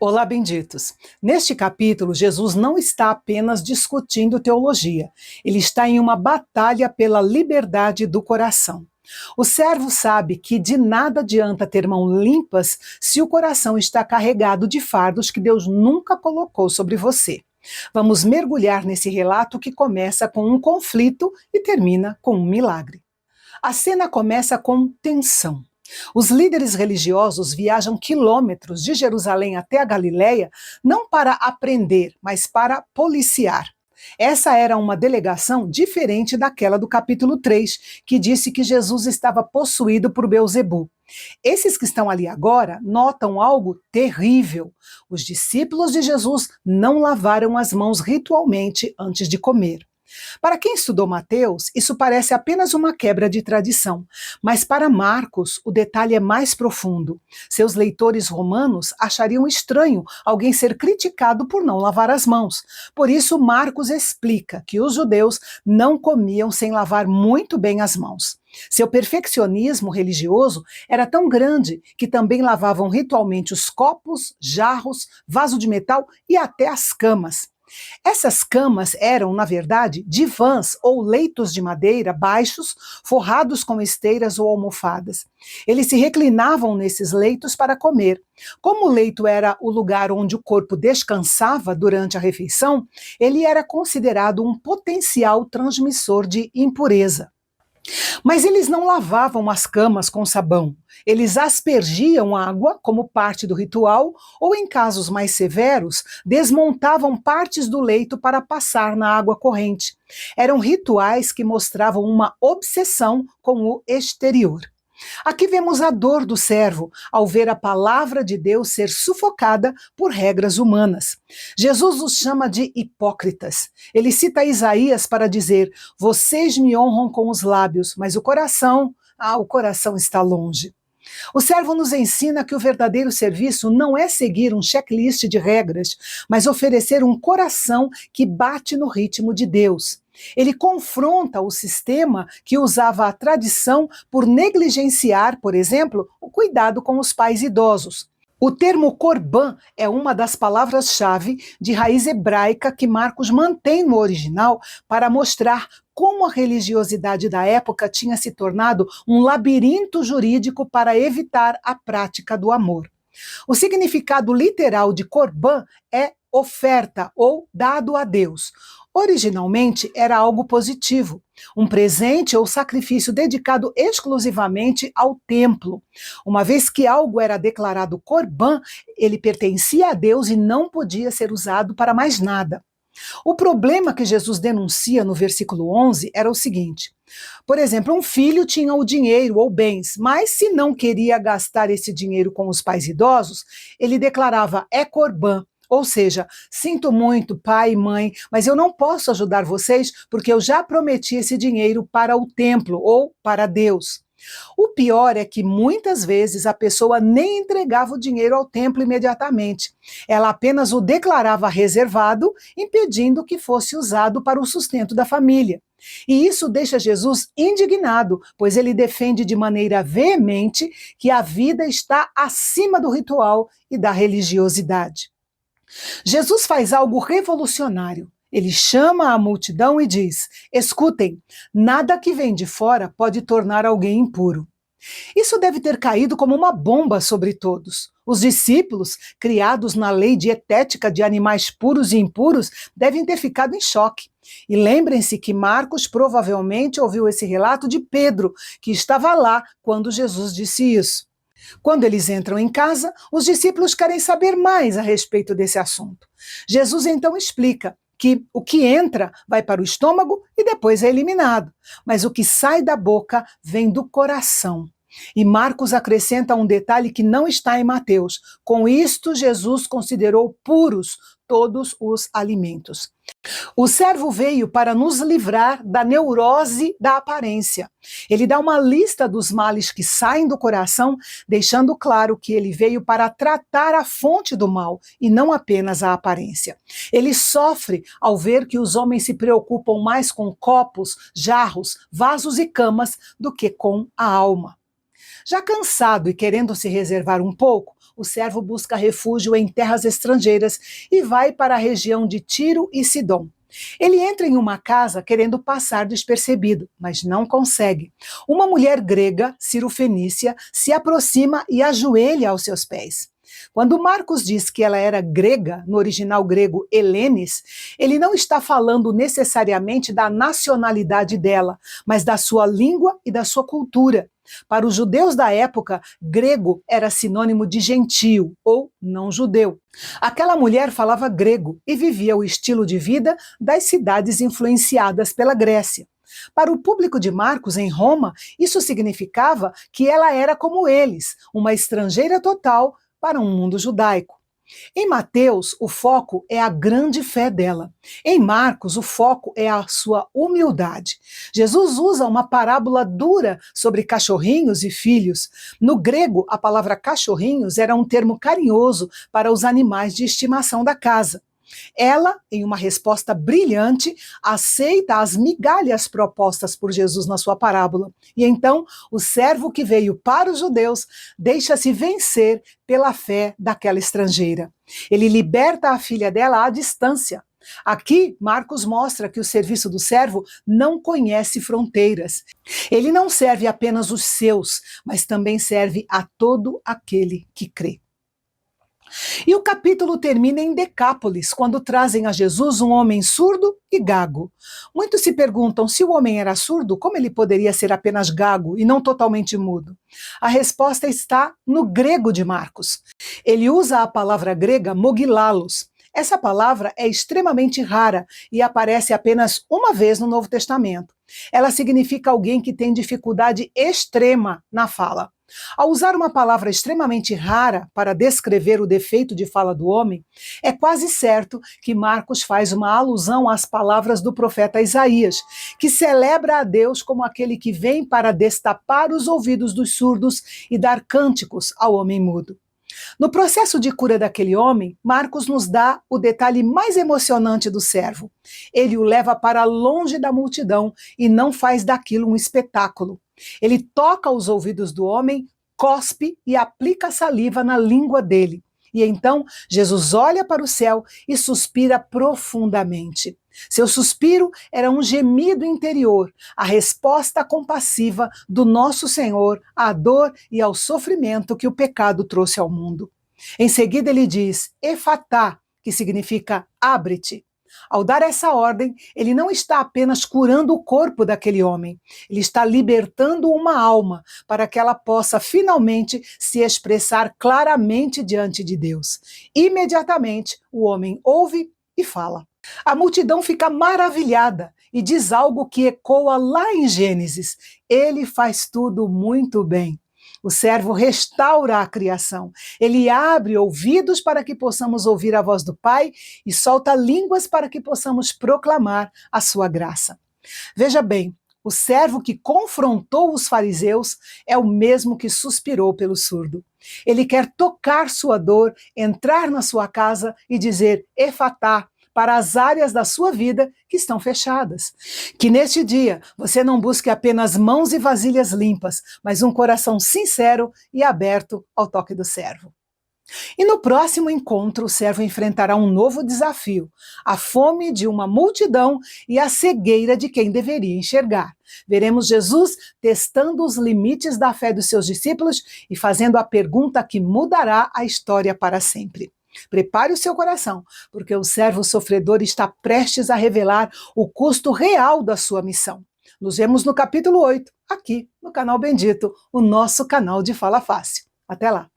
Olá, benditos! Neste capítulo, Jesus não está apenas discutindo teologia, ele está em uma batalha pela liberdade do coração. O servo sabe que de nada adianta ter mãos limpas se o coração está carregado de fardos que Deus nunca colocou sobre você. Vamos mergulhar nesse relato que começa com um conflito e termina com um milagre. A cena começa com tensão. Os líderes religiosos viajam quilômetros de Jerusalém até a Galileia, não para aprender, mas para policiar. Essa era uma delegação diferente daquela do capítulo 3, que disse que Jesus estava possuído por Beelzebu. Esses que estão ali agora notam algo terrível. Os discípulos de Jesus não lavaram as mãos ritualmente antes de comer. Para quem estudou Mateus, isso parece apenas uma quebra de tradição, mas para Marcos, o detalhe é mais profundo. Seus leitores romanos achariam estranho alguém ser criticado por não lavar as mãos. Por isso, Marcos explica que os judeus não comiam sem lavar muito bem as mãos. Seu perfeccionismo religioso era tão grande que também lavavam ritualmente os copos, jarros, vaso de metal e até as camas. Essas camas eram, na verdade, divãs ou leitos de madeira baixos, forrados com esteiras ou almofadas. Eles se reclinavam nesses leitos para comer. Como o leito era o lugar onde o corpo descansava durante a refeição, ele era considerado um potencial transmissor de impureza. Mas eles não lavavam as camas com sabão. Eles aspergiam água como parte do ritual, ou em casos mais severos, desmontavam partes do leito para passar na água corrente. Eram rituais que mostravam uma obsessão com o exterior. Aqui vemos a dor do servo ao ver a palavra de Deus ser sufocada por regras humanas. Jesus os chama de hipócritas. Ele cita Isaías para dizer: vocês me honram com os lábios, mas o coração está longe. O servo nos ensina que o verdadeiro serviço não é seguir um checklist de regras, mas oferecer um coração que bate no ritmo de Deus. Ele confronta o sistema que usava a tradição por negligenciar, por exemplo, o cuidado com os pais idosos. O termo corban é uma das palavras-chave de raiz hebraica que Marcos mantém no original para mostrar como a religiosidade da época tinha se tornado um labirinto jurídico para evitar a prática do amor. O significado literal de corban é oferta ou dado a Deus. Originalmente era algo positivo, um presente ou sacrifício dedicado exclusivamente ao templo. Uma vez que algo era declarado corban, ele pertencia a Deus e não podia ser usado para mais nada. O problema que Jesus denuncia no versículo 11 era o seguinte: por exemplo, um filho tinha o dinheiro ou bens, mas se não queria gastar esse dinheiro com os pais idosos, ele declarava: é corban. Ou seja, sinto muito, pai e mãe, mas eu não posso ajudar vocês porque eu já prometi esse dinheiro para o templo ou para Deus. O pior é que muitas vezes a pessoa nem entregava o dinheiro ao templo imediatamente. Ela apenas o declarava reservado, impedindo que fosse usado para o sustento da família. E isso deixa Jesus indignado, pois ele defende de maneira veemente que a vida está acima do ritual e da religiosidade. Jesus faz algo revolucionário. Ele chama a multidão e diz: escutem, nada que vem de fora pode tornar alguém impuro. Isso deve ter caído como uma bomba sobre todos. Os discípulos, criados na lei dietética de animais puros e impuros, devem ter ficado em choque. E lembrem-se que Marcos provavelmente ouviu esse relato de Pedro, que estava lá quando Jesus disse isso. Quando eles entram em casa, os discípulos querem saber mais a respeito desse assunto. Jesus então explica que o que entra vai para o estômago e depois é eliminado, mas o que sai da boca vem do coração. E Marcos acrescenta um detalhe que não está em Mateus: com isto Jesus considerou puros todos os alimentos. O servo veio para nos livrar da neurose da aparência. Ele dá uma lista dos males que saem do coração, deixando claro que ele veio para tratar a fonte do mal e não apenas a aparência. Ele sofre ao ver que os homens se preocupam mais com copos, jarros, vasos e camas do que com a alma. Já cansado e querendo se reservar um pouco, o servo busca refúgio em terras estrangeiras e vai para a região de Tiro e Sidom. Ele entra em uma casa querendo passar despercebido, mas não consegue. Uma mulher grega, cirofenícia, se aproxima e ajoelha aos seus pés. Quando Marcos diz que ela era grega, no original grego Helenes, ele não está falando necessariamente da nacionalidade dela, mas da sua língua e da sua cultura. Para os judeus da época, grego era sinônimo de gentio ou não judeu. Aquela mulher falava grego e vivia o estilo de vida das cidades influenciadas pela Grécia. Para o público de Marcos em Roma, isso significava que ela era como eles, uma estrangeira total para um mundo judaico. Em Mateus, o foco é a grande fé dela. Em Marcos, o foco é a sua humildade. Jesus usa uma parábola dura sobre cachorrinhos e filhos. No grego, a palavra cachorrinhos era um termo carinhoso para os animais de estimação da casa. Ela, em uma resposta brilhante, aceita as migalhas propostas por Jesus na sua parábola. E então, o servo que veio para os judeus deixa-se vencer pela fé daquela estrangeira. Ele liberta a filha dela à distância. Aqui, Marcos mostra que o serviço do servo não conhece fronteiras. Ele não serve apenas os seus, mas também serve a todo aquele que crê. E o capítulo termina em Decápolis, quando trazem a Jesus um homem surdo e gago. Muitos se perguntam, se o homem era surdo, como ele poderia ser apenas gago e não totalmente mudo? A resposta está no grego de Marcos. Ele usa a palavra grega mogilalos. Essa palavra é extremamente rara e aparece apenas uma vez no Novo Testamento. Ela significa alguém que tem dificuldade extrema na fala. Ao usar uma palavra extremamente rara para descrever o defeito de fala do homem, é quase certo que Marcos faz uma alusão às palavras do profeta Isaías, que celebra a Deus como aquele que vem para destapar os ouvidos dos surdos e dar cânticos ao homem mudo. No processo de cura daquele homem, Marcos nos dá o detalhe mais emocionante do servo. Ele o leva para longe da multidão e não faz daquilo um espetáculo. Ele toca os ouvidos do homem, cospe e aplica saliva na língua dele. E então Jesus olha para o céu e suspira profundamente. Seu suspiro era um gemido interior, a resposta compassiva do nosso Senhor à dor e ao sofrimento que o pecado trouxe ao mundo. Em seguida ele diz, Efatá, que significa abre-te. Ao dar essa ordem, ele não está apenas curando o corpo daquele homem, ele está libertando uma alma para que ela possa finalmente se expressar claramente diante de Deus. Imediatamente, o homem ouve e fala. A multidão fica maravilhada e diz algo que ecoa lá em Gênesis: ele faz tudo muito bem. O servo restaura a criação. Ele abre ouvidos para que possamos ouvir a voz do Pai e solta línguas para que possamos proclamar a sua graça. Veja bem, o servo que confrontou os fariseus é o mesmo que suspirou pelo surdo. Ele quer tocar sua dor, entrar na sua casa e dizer Efatá, para as áreas da sua vida que estão fechadas. Que neste dia você não busque apenas mãos e vasilhas limpas, mas um coração sincero e aberto ao toque do servo. E no próximo encontro, o servo enfrentará um novo desafio, a fome de uma multidão e a cegueira de quem deveria enxergar. Veremos Jesus testando os limites da fé dos seus discípulos e fazendo a pergunta que mudará a história para sempre. Prepare o seu coração, porque o servo sofredor está prestes a revelar o custo real da sua missão. Nos vemos no capítulo 8, aqui no canal Bendito, o nosso canal de Fala Fácil. Até lá!